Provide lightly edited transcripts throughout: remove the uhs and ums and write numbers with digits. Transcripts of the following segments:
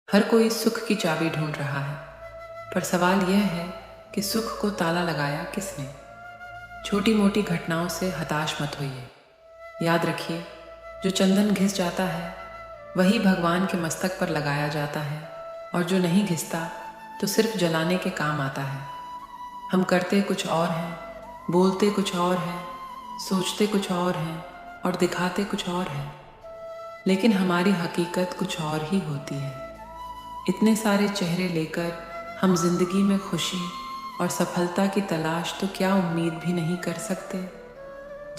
हर कोई सुख की चाबी ढूंढ रहा है, पर सवाल यह है कि सुख को ताला लगाया किसने। छोटी मोटी घटनाओं से हताश मत होइए। याद रखिए, जो चंदन घिस जाता है वही भगवान के मस्तक पर लगाया जाता है, और जो नहीं घिसता तो सिर्फ जलाने के काम आता है। हम करते कुछ और हैं, बोलते कुछ और हैं, सोचते कुछ और हैं और दिखाते कुछ और है, लेकिन हमारी हकीकत कुछ और ही होती है। इतने सारे चेहरे लेकर हम जिंदगी में खुशी और सफलता की तलाश तो क्या उम्मीद भी नहीं कर सकते।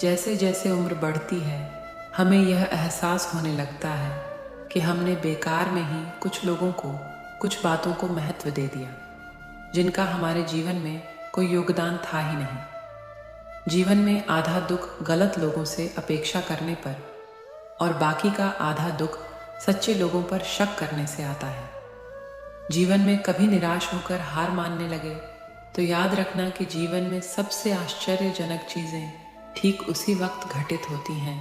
जैसे जैसे उम्र बढ़ती है, हमें यह एहसास होने लगता है कि हमने बेकार में ही कुछ लोगों को, कुछ बातों को महत्व दे दिया, जिनका हमारे जीवन में कोई योगदान था ही नहीं। जीवन में आधा दुख गलत लोगों से अपेक्षा करने पर और बाकी का आधा दुख सच्चे लोगों पर शक करने से आता है। जीवन में कभी निराश होकर हार मानने लगे तो याद रखना कि जीवन में सबसे आश्चर्यजनक चीज़ें ठीक उसी वक्त घटित होती हैं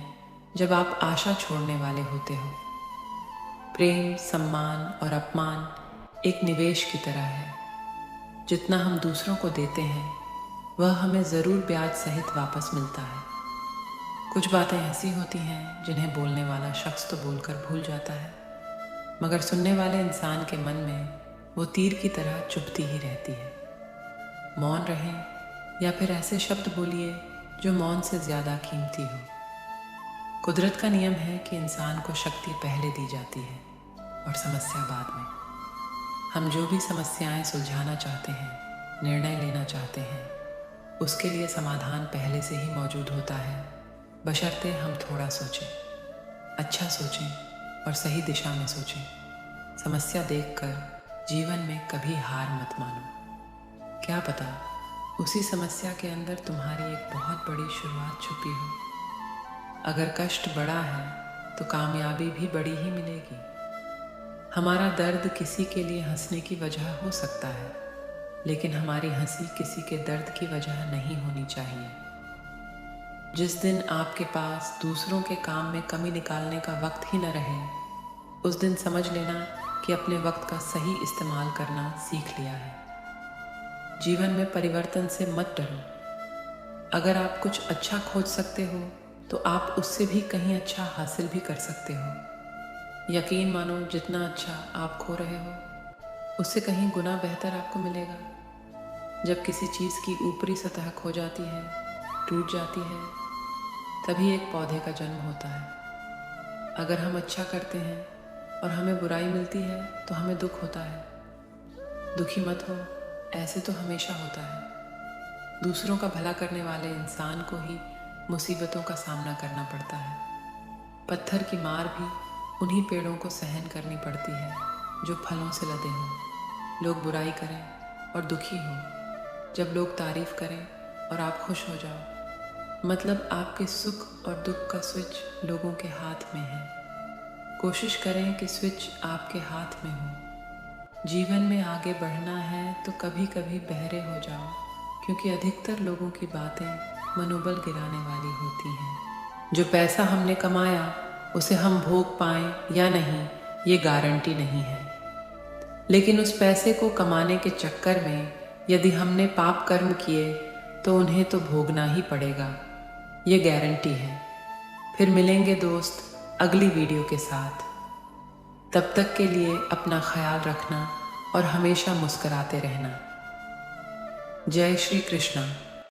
जब आप आशा छोड़ने वाले होते हो। प्रेम, सम्मान और अपमान एक निवेश की तरह है। जितना हम दूसरों को देते हैं वह हमें ज़रूर ब्याज सहित वापस मिलता है। कुछ बातें ऐसी होती हैं जिन्हें बोलने वाला शख्स तो बोलकर भूल जाता है, मगर सुनने वाले इंसान के मन में वो तीर की तरह चुभती ही रहती है। मौन रहें या फिर ऐसे शब्द बोलिए जो मौन से ज़्यादा कीमती हो। कुदरत का नियम है कि इंसान को शक्ति पहले दी जाती है और समस्या बाद में। हम जो भी समस्याएं सुलझाना चाहते हैं, निर्णय लेना चाहते हैं, उसके लिए समाधान पहले से ही मौजूद होता है, बशर्ते हम थोड़ा सोचें, अच्छा सोचें और सही दिशा में सोचें। समस्या देखकर जीवन में कभी हार मत मानो। क्या पता उसी समस्या के अंदर तुम्हारी एक बहुत बड़ी शुरुआत छुपी हो। अगर कष्ट बड़ा है तो कामयाबी भी बड़ी ही मिलेगी। हमारा दर्द किसी के लिए हंसने की वजह हो सकता है, लेकिन हमारी हंसी किसी के दर्द की वजह नहीं होनी चाहिए। जिस दिन आपके पास दूसरों के काम में कमी निकालने का वक्त ही न रहे, उस दिन समझ लेना कि अपने वक्त का सही इस्तेमाल करना सीख लिया है। जीवन में परिवर्तन से मत डरो। अगर आप कुछ अच्छा खोज सकते हो तो आप उससे भी कहीं अच्छा हासिल भी कर सकते हो। यकीन मानो, जितना अच्छा आप खो रहे हो उससे कहीं गुना बेहतर आपको मिलेगा। जब किसी चीज़ की ऊपरी सतह खो जाती है, टूट जाती है, तभी एक पौधे का जन्म होता है। अगर हम अच्छा करते हैं और हमें बुराई मिलती है तो हमें दुख होता है। दुखी मत हो, ऐसे तो हमेशा होता है। दूसरों का भला करने वाले इंसान को ही मुसीबतों का सामना करना पड़ता है। पत्थर की मार भी उन्हीं पेड़ों को सहन करनी पड़ती है जो फलों से लदे हों। लोग बुराई करें और दुखी हो, जब लोग तारीफ करें और आप खुश हो जाओ, मतलब आपके सुख और दुख का स्विच लोगों के हाथ में है। कोशिश करें कि स्विच आपके हाथ में हो। जीवन में आगे बढ़ना है तो कभी कभी बहरे हो जाओ, क्योंकि अधिकतर लोगों की बातें मनोबल गिराने वाली होती हैं। जो पैसा हमने कमाया उसे हम भोग पाएं या नहीं, ये गारंटी नहीं है, लेकिन उस पैसे को कमाने के चक्कर में यदि हमने पाप कर्म किए तो उन्हें तो भोगना ही पड़ेगा, ये गारंटी है। फिर मिलेंगे दोस्त अगली वीडियो के साथ। तब तक के लिए अपना ख्याल रखना और हमेशा मुस्कुराते रहना। जय श्री कृष्णा।